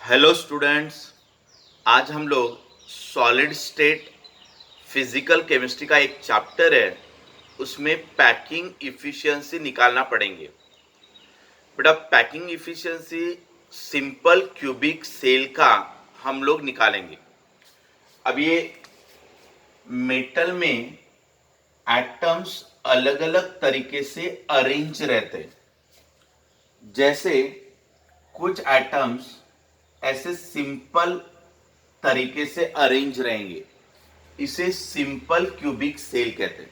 Hello students. आज हम लोग सॉलिड स्टेट फिजिकल केमिस्ट्री का एक चैप्टर है, उसमें पैकिंग इफिशिएंसी निकालना पड़ेंगे। बेटा packing efficiency simple cubic cell का हम लोग निकालेंगे। अब ये मेटल में एटम्स अलग अलग तरीके से अरेंज रहते हैं। जैसे कुछ एटम्स ऐसे सिंपल तरीके से अरेंज रहेंगे, इसे सिंपल क्यूबिक सेल कहते हैं।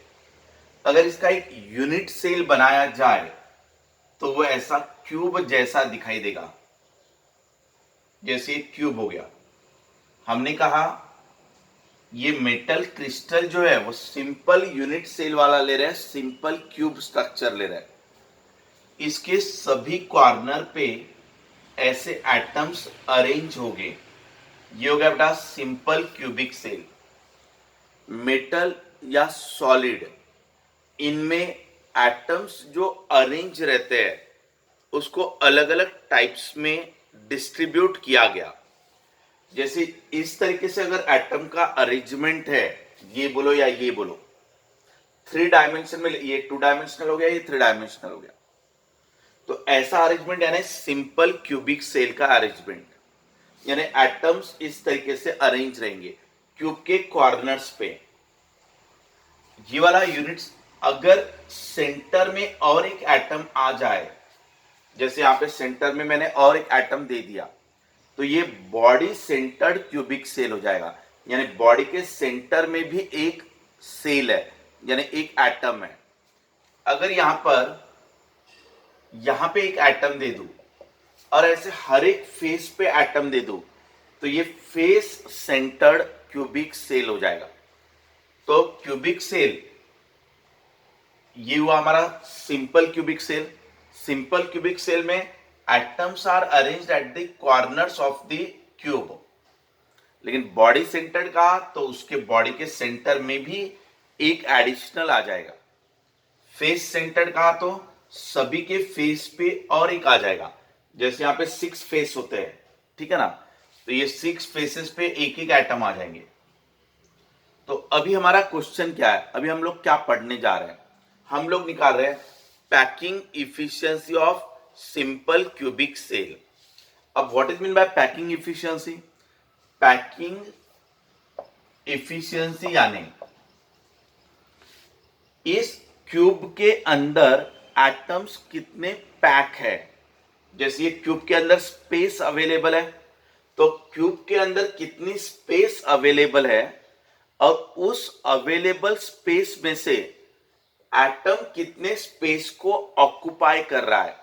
अगर इसका एक यूनिट सेल बनाया जाए तो वो ऐसा क्यूब जैसा दिखाई देगा। जैसे एक क्यूब हो गया, हमने कहा ये मेटल क्रिस्टल जो है वो सिंपल यूनिट सेल वाला ले रहा है, सिंपल क्यूब स्ट्रक्चर ले रहा है। इसके सभी कॉर्नर पे ऐसे एटम्स अरेंज हो गए, ये हो गया बेटा सिंपल क्यूबिक सेल। मेटल या सॉलिड, इनमें एटम्स जो अरेंज रहते हैं उसको अलग अलग टाइप्स में डिस्ट्रीब्यूट किया गया। जैसे इस तरीके से अगर एटम का अरेंजमेंट है, ये बोलो या ये बोलो, 3 डायमेंशन में, ये 2 डायमेंशनल हो गया, ये 3 डायमेंशनल हो गया, तो ऐसा अरेंजमेंट यानी सिंपल क्यूबिक सेल का अरेंजमेंट, यानी एटम्स इस तरीके से अरेंज रहेंगे क्यूब के कॉर्नर्स पे। ये वाला यूनिट्स, अगर सेंटर में और एक एटम आ जाए, जैसे यहां पे सेंटर में मैंने और एक एटम दे दिया, तो ये बॉडी सेंटर्ड क्यूबिक सेल हो जाएगा। यानी बॉडी के सेंटर में भी एक सेल है, यानी एक एटम है। अगर यहां पे एक एटम दे दूं और ऐसे हर एक फेस पे एटम दे दूं, तो ये फेस सेंटर्ड क्यूबिक सेल हो जाएगा। तो क्यूबिक सेल, ये हुआ हमारा simple cubic cell. Simple cubic cell में atoms are arranged at the corners of the cube. लेकिन बॉडी सेंटर्ड का, तो उसके बॉडी के सेंटर में भी एक एडिशनल आ जाएगा। फेस सेंटर्ड का, तो सभी के फेस पे और एक आ जाएगा। जैसे यहां पे 6 फेस होते हैं, ठीक है ना, तो ये 6 फेसेस पे एक एक एटम आ जाएंगे। तो अभी हमारा क्वेश्चन क्या है, अभी हम लोग क्या पढ़ने जा रहे हैं? हम लोग निकाल रहे हैं packing efficiency of simple cubic cell. अब what is mean by packing efficiency? Packing efficiency यानी इस क्यूब के अंदर एटम्स कितने पैक है। जैसे ये क्यूब के अंदर स्पेस अवेलेबल है, तो क्यूब के अंदर कितनी स्पेस अवेलेबल है और उस अवेलेबल स्पेस में से एटम कितने स्पेस को ऑक्युपाई कर रहा है,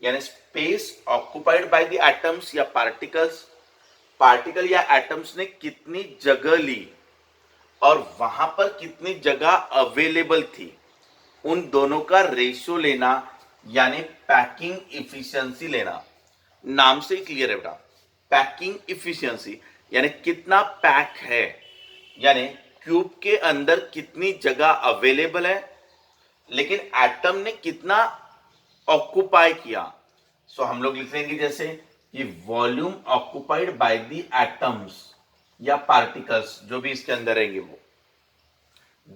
यानी space occupied by the atoms या पार्टिकल्स, पार्टिकल या एटम्स ने कितनी जगह ली और वहां पर कितनी जगह अवेलेबल थी, उन दोनों का रेशियो लेना, यानी पैकिंग इफिशियंसी लेना। नाम से ही क्लियर है बेटा, पैकिंग इफिशियंसी यानी कितना पैक है, यानी क्यूब के अंदर कितनी जगह अवेलेबल है लेकिन एटम ने कितना ऑक्युपाई किया। सो हम लोग लिख लेंगे जैसे ये volume occupied by the atoms या पार्टिकल्स जो भी इसके अंदर रहेंगे वो,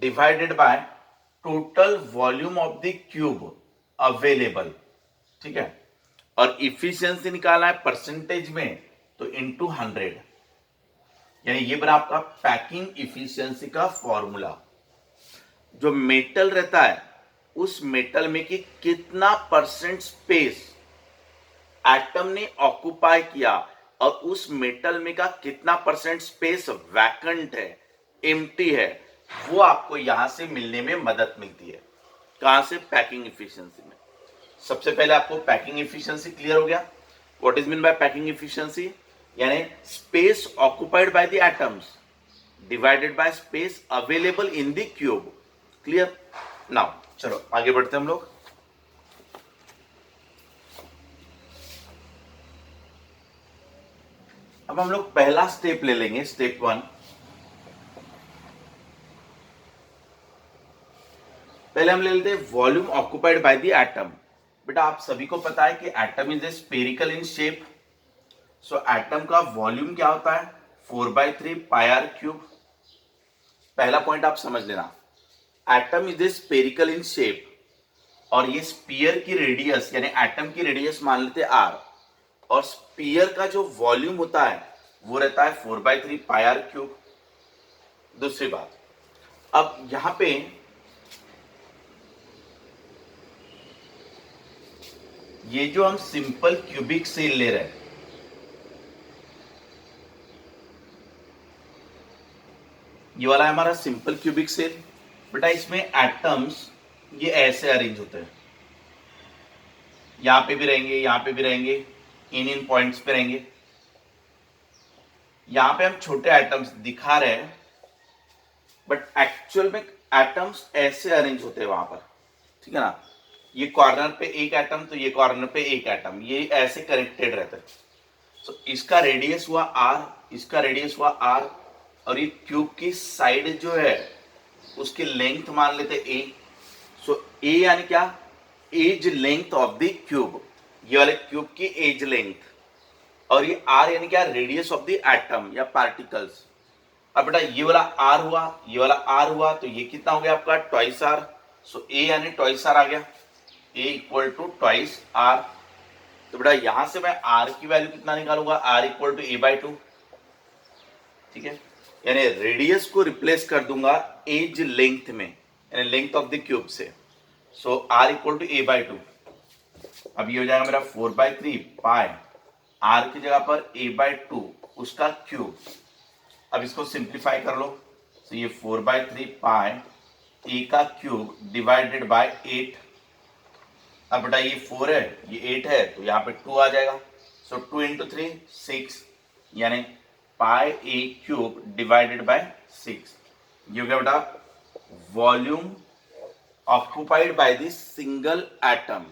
divided by total volume of the cube available, ठीक है। और इफिशियंसी निकालना है परसेंटेज में, तो इनटू 100, यानी ये बना आपका पैकिंग इफिशियंसी का फॉर्मूला। जो मेटल रहता है उस मेटल में कि कितना परसेंट स्पेस एटम ने ऑक्युपाई किया और उस मेटल में का कितना परसेंट स्पेस वैकेंट है, एम्प्टी है, वो आपको यहां से मिलने में मदद मिलती है। कहां से? पैकिंग इफिशियंसी में। सबसे पहले आपको पैकिंग इफिशियंसी क्लियर हो गया। What is mean by packing efficiency? यानी space occupied by the atoms divided by space available in the cube. Clear? Now चलो आगे बढ़ते हैं हम लोग। अब हम लोग पहला स्टेप ले लेंगे, स्टेप 1। पहले हम ले लेते हैं volume occupied by the atom. बेटा आप सभी को पता है कि atom is a spherical in shape. So atom का वॉल्यूम क्या होता है, 4/3 पाई आर क्यूब। पहला पॉइंट आप समझ लेना, atom is a spherical in shape, और ये स्पीयर की रेडियस यानी एटम की रेडियस मान लेते आर, और स्पीयर का जो वॉल्यूम होता है वो रहता है 4/3 पाई आर क्यूब। दूसरी बात, अब यहां पे ये जो हम सिंपल क्यूबिक सेल ले रहे हैं, ये वाला है हमारा सिंपल क्यूबिक सेल। बेटा इसमें एटम्स ये ऐसे अरेंज होते हैं, यहां पे भी रहेंगे, यहां पे भी रहेंगे, इन पॉइंट्स पे रहेंगे। यहां पे हम छोटे एटम्स दिखा रहे हैं, बट एक्चुअल में एटम्स ऐसे अरेंज होते हैं वहां पर, ठीक है ना। ये कॉर्नर पे एक एटम, तो ये कॉर्नर पे एक एटम, ये ऐसे कनेक्टेड रहते हैं। सो इसका रेडियस हुआ आर, इसका रेडियस हुआ आर, और ये क्यूब की साइड जो है उसकी लेंथ मान लेते ए। सो ए यानी क्या, edge length of the cube, ये वाले क्यूब की एज लेंथ, और ये आर यानी क्या, रेडियस ऑफ द एटम या पार्टिकल्स। अब बेटा ये वाला आर हुआ, ये वाला आर हुआ, तो ये कितना हो गया आपका, ट्वाइस आर। सो ए यानी ट्वाइस आर आ गया, ए इक्वल टू ट्वाइस आर। तो बेटा यहां से मैं आर की वैल्यू कितना निकालूंगा, आर इक्वल टू ए/2, ठीक है। यानी रेडियस को रिप्लेस कर दूंगा एज लेंथ में, यानी लेंथ ऑफ द क्यूब से। सो आर इक्वल टू ए/2। अब ये हो जाएगा मेरा 4/3 पाई, आर की जगह पर a/2 उसका क्यूब। अब इसको सिंप्लीफाई कर लो, तो ये 4/3 पाई ए का क्यूब डिवाइडेड बाय 8। अब बेटा ये 4 है, ये 8 है, तो यहाँ पे 2 आ जाएगा। सो 2 इंटू 3 6, यानी pi a cube divided by 6। ये हो गया बेटा volume occupied by the single atom.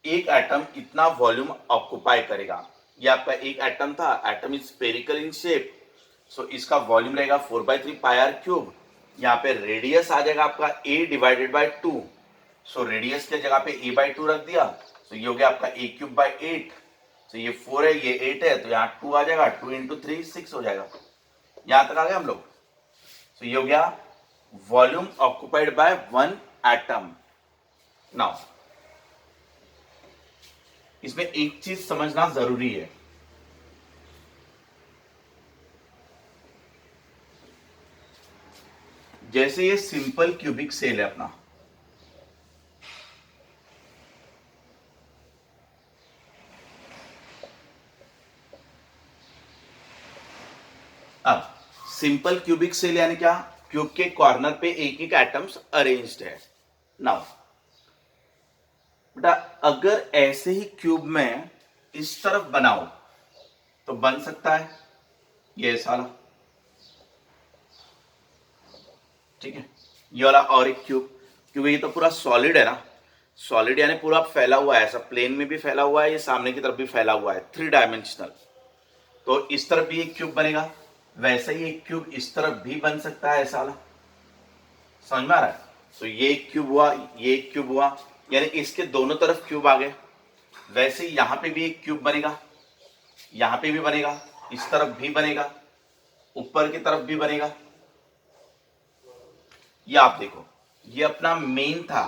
एक एटम इतना वॉल्यूम ऑक्युपाई करेगा। ये आपका एक एटम था, atom is spherical in shape, so इसका वॉल्यूम रहेगा 4/3 पाई आर क्यूब। यहाँ पे रेडियस आ जाएगा आपका a divided by 2, so radius के जगह पे a/2 रख दिया, तो ये हो गया आपका a³/8। तो ये 4 है, ये 8 है, तो यहाँ 2 आ जाएगा, 2 इंटू 3 6 हो जाएगा। यहां तक आ गए हम लोग। तो ये हो गया volume occupied by one atom. Now इसमें एक चीज समझना जरूरी है, जैसे ये सिंपल क्यूबिक सेल है अपना, अब सिंपल क्यूबिक सेल यानी क्या, क्यूब के कॉर्नर पे एक एक एटम्स अरेंज्ड है। नाउ बेटा अगर ऐसे ही क्यूब में इस तरफ बनाओ तो बन सकता है ये ऐसा वाला, ठीक है। ये वाला और एक क्यूब, क्योंकि ये तो पूरा सॉलिड है ना, सॉलिड यानी पूरा फैला हुआ है, ऐसा प्लेन में भी फैला हुआ है, ये सामने की तरफ भी फैला हुआ है, 3 डायमेंशनल। तो इस तरफ भी एक क्यूब बनेगा, वैसे ही एक क्यूब इस तरफ भी बन सकता है ऐसा वाला, समझ में आ रहा है। तो ये एक क्यूब हुआ, ये एक क्यूब हुआ, यानी इसके दोनों तरफ क्यूब आ गए। वैसे ही यहां पे भी एक क्यूब बनेगा, यहां पे भी बनेगा, इस तरफ भी बनेगा, ऊपर की तरफ भी बनेगा। ये आप देखो, ये अपना मेन था,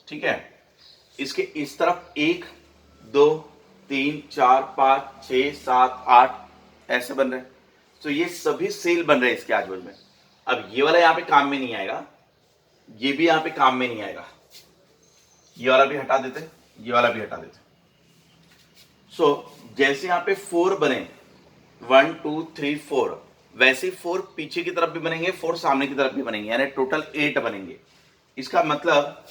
ठीक है। इसके इस तरफ 1 2 3 4 5 6 7 8 ऐसे बन रहे हैं। तो ये सभी सेल बन रहे हैं इसके आजू बाजू में। अब ये वाला यहां पे काम में नहीं आएगा, ये भी यहां पे काम में नहीं आएगा, ये वाला भी हटा देते, ये वाला भी हटा देते। सो जैसे यहां पे 4 बने, 1 2 3 4, वैसे ही 4 पीछे की तरफ भी बनेंगे, 4 सामने की तरफ भी बनेंगे, यानी टोटल 8 बनेंगे। इसका मतलब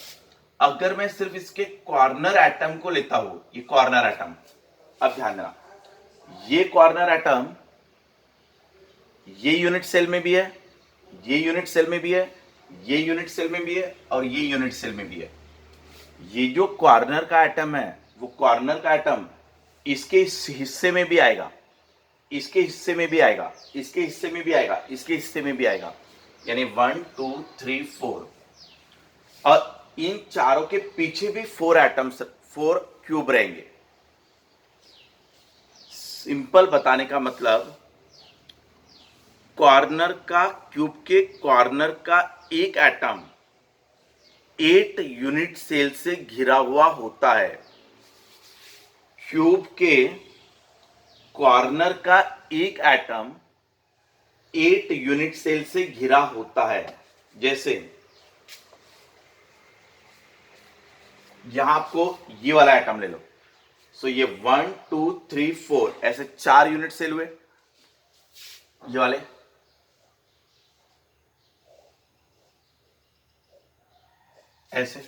अगर मैं सिर्फ इसके कॉर्नर एटम को लेता हूं, ये कॉर्नर एटम, अब ध्यान देना, ये कॉर्नर एटम ये यूनिट सेल में भी है, ये यूनिट सेल में भी है, ये यूनिट सेल में भी है, और ये यूनिट सेल में भी है। ये जो कॉर्नर का एटम है, वो कॉर्नर का एटम इसके इस हिस्से में भी आएगा, इसके हिस्से में भी आएगा, इसके हिस्से में भी आएगा, इसके हिस्से में भी आएगा, यानी 1 2 3 4। और इन चारों के पीछे भी 4 एटम्स, 4 क्यूब रहेंगे। सिंपल बताने का मतलब कॉर्नर का, क्यूब के कॉर्नर का एक एटम 8 यूनिट सेल से घिरा हुआ होता है। क्यूब के कॉर्नर का एक एटम 8 यूनिट सेल से घिरा होता है। जैसे यहां आपको ये वाला एटम ले लो, सो ये 1 2 3 4 ऐसे 4 यूनिट सेल हुए, ये वाले ऐसे।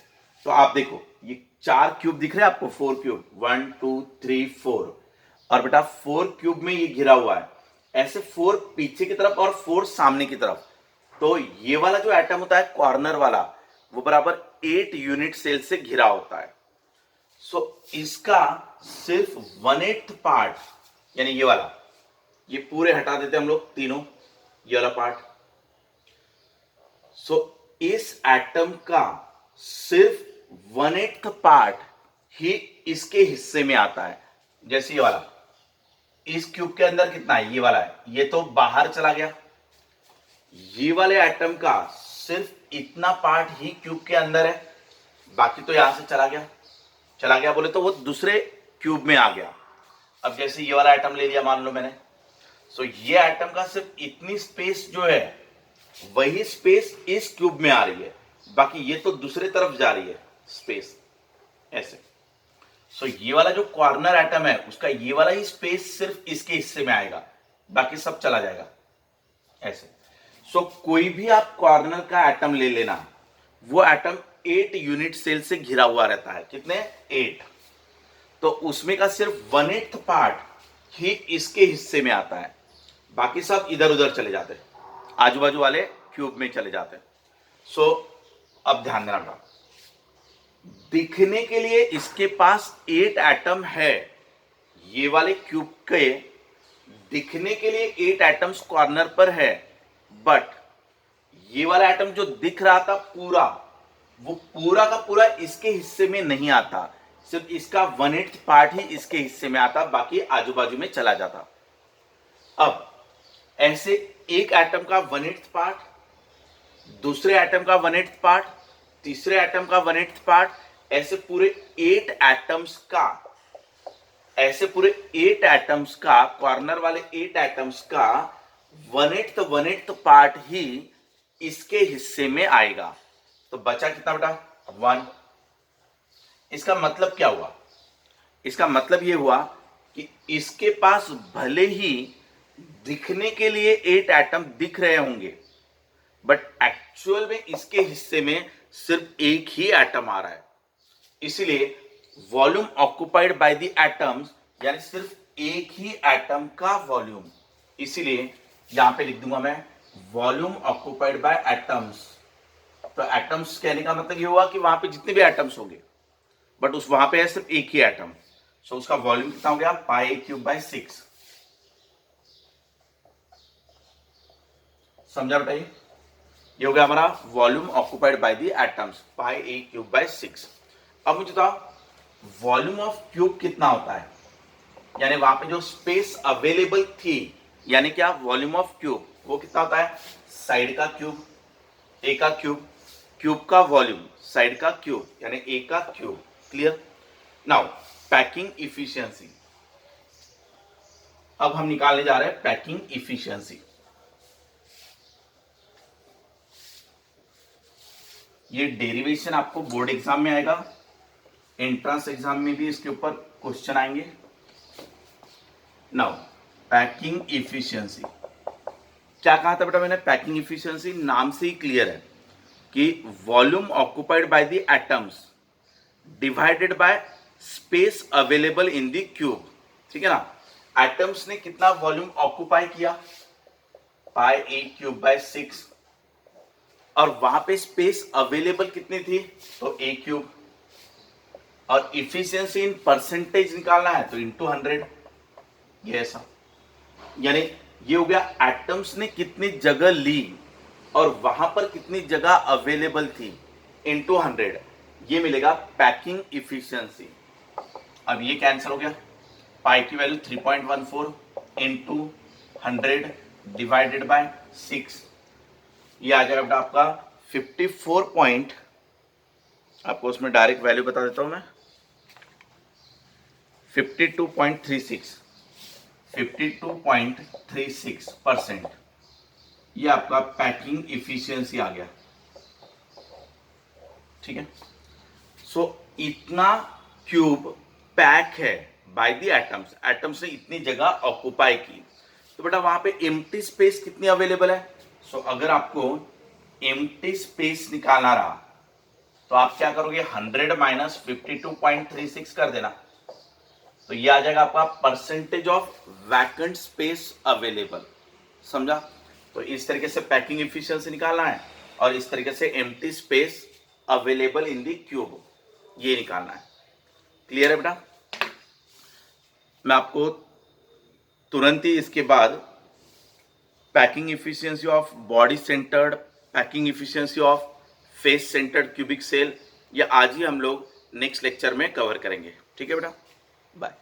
तो आप देखो ये 4 क्यूब दिख रहे हैं आपको, 4 क्यूब, 1 2 3 4, और बेटा 4 क्यूब में ये घिरा हुआ है, ऐसे 4 पीछे की तरफ और 4 सामने की तरफ। तो ये वाला जो एटम होता है कॉर्नर वाला, वो बराबर 8 यूनिट सेल से घिरा होता है। सो इसका सिर्फ 1/8 पार्ट, यानी ये वाला, ये पूरे हटा देते हम लोग तीनों, ये वाला पार्ट। सो इस एटम का सिर्फ 1/8 पार्ट ही इसके हिस्से में आता है। जैसे ये वाला, इस क्यूब के अंदर कितना है, ये वाला है, ये तो बाहर चला गया। ये वाले एटम का सिर्फ इतना पार्ट ही क्यूब के अंदर है, बाकी तो यहां से चला गया। चला गया बोले तो वो दूसरे क्यूब में आ गया। अब जैसे ये वाला एटम ले लिया मान लो मैंने, सो ये एटम का सिर्फ इतनी स्पेस जो है वही स्पेस इस क्यूब में आ रही है, बाकी ये तो दूसरे तरफ जा रही है स्पेस, ऐसे। सो ये वाला जो कॉर्नर एटम है उसका ये वाला ही स्पेस सिर्फ इसके हिस्से में आएगा, बाकी सब चला जाएगा, ऐसे। सो कोई भी आप कॉर्नर का एटम ले लेना, वो एटम 8 यूनिट सेल से घिरा हुआ रहता है। कितने? 8। तो उसमें का सिर्फ 1/8 पार्ट ही इसके हिस्से में आता है, बाकी सब इधर उधर चले जाते हैं, आजू बाजू वाले क्यूब में चले जाते हैं। सो अब ध्यान देना बेटा, दिखने के लिए इसके पास 8 एटम है, ये वाले क्यूब के दिखने के लिए 8 एटम्स कॉर्नर पर है, बट ये वाला एटम जो दिख रहा था पूरा, वो पूरा का पूरा इसके हिस्से में नहीं आता, सिर्फ इसका 1/8 पार्ट ही इसके हिस्से में आता, बाकी आजू बाजू में चला जाता। अब ऐसे एक एटम का 1/8 पार्ट, दूसरे एटम का 1/8 पार्ट, तीसरे एटम का 1/8 पार्ट, ऐसे पूरे 8 एटम्स का, ऐसे पूरे 8 एटम्स का, कॉर्नर वाले 8 एटम्स का 1/8 पार्ट ही इसके हिस्से में आएगा। तो बचा कितना बेटा? 1। इसका मतलब क्या हुआ? इसका मतलब यह हुआ कि इसके पास भले ही दिखने के लिए 8 एटम दिख रहे होंगे, बट एक्चुअल में इसके हिस्से में सिर्फ एक ही एटम आ रहा है। इसलिए volume occupied by the atoms, यानी सिर्फ एक ही एटम का वॉल्यूम, इसीलिए यहां पे लिख दूंगा मैं वॉल्यूम ऑक्युपाइड बाय एटम्स। तो एटम्स कहने का मतलब ये हुआ कि वहां पे जितने भी एटम्स होंगे, बट उस वहां पे है सिर्फ एक ही एटम, सो उसका वॉल्यूम कितना हो गया? πa³/6। समझा बेटा? ये हो गया हमारा volume occupied by the atoms, πa³/6। अब मुझे बताओ वॉल्यूम ऑफ क्यूब कितना होता है, यानी वहां पे जो स्पेस अवेलेबल थी, यानी क्या वॉल्यूम ऑफ क्यूब, वो कितना होता है? साइड का क्यूब, ए का क्यूब, क्यूब का वॉल्यूम साइड का क्यूब, यानी ए का cube. Clear? Now packing efficiency, अब हम निकालने जा रहे हैं पैकिंग इफिशियंसी। ये डेरिवेशन आपको बोर्ड एग्जाम में आएगा, एंट्रेंस एग्जाम में भी इसके ऊपर क्वेश्चन आएंगे। नाउ पैकिंग इफिशियंसी, क्या कहा था बेटा मैंने? पैकिंग इफिशियंसी नाम से ही क्लियर है कि volume occupied by the atoms divided by space available in the cube. ठीक है ना? एटम्स ने कितना वॉल्यूम ऑक्युपाई किया? πa³/6, और वहां पे स्पेस अवेलेबल कितनी थी? तो a³, और इफिशियंसी इन परसेंटेज निकालना है तो इंटू 100, ये ऐसा। यानी ये हो गया एटम्स ने कितनी जगह ली और वहां पर कितनी जगह अवेलेबल थी, इंटू 100, ये मिलेगा पैकिंग इफिशियंसी। अब ये कैंसिल हो गया, पाई की वैल्यू 3.14 इंटू 100 डिवाइडेड बाय 6, ये आ जाएगा बेटा आपका 54 पॉइंट, आपको उसमें डायरेक्ट वैल्यू बता देता हूं मैं, 52.36 ये आपका पैकिंग इफिशियंसी आ गया। ठीक है, सो इतना क्यूब पैक है बाय द एटम्स, एटम्स ने इतनी जगह ऑक्युपाई की, तो बेटा वहां पे एम्प्टी स्पेस कितनी अवेलेबल है। सो अगर आपको एम्प्टी स्पेस निकालना रहा तो आप क्या करोगे, 100 माइनस 52.36 कर देना, तो ये आ जाएगा आपका percentage of vacant space available. समझा। तो इस तरीके से पैकिंग इफिशियंसी निकालना है और इस तरीके से एम्प्टी स्पेस अवेलेबल इन दी क्यूब, ये निकालना है। क्लियर है बेटा। मैं आपको तुरंत ही इसके बाद packing efficiency of body centred, packing efficiency of face centred cubic cell, ये आज ही हम लोग नेक्स्ट लेक्चर में कवर करेंगे। ठीक है बेटा, बाय।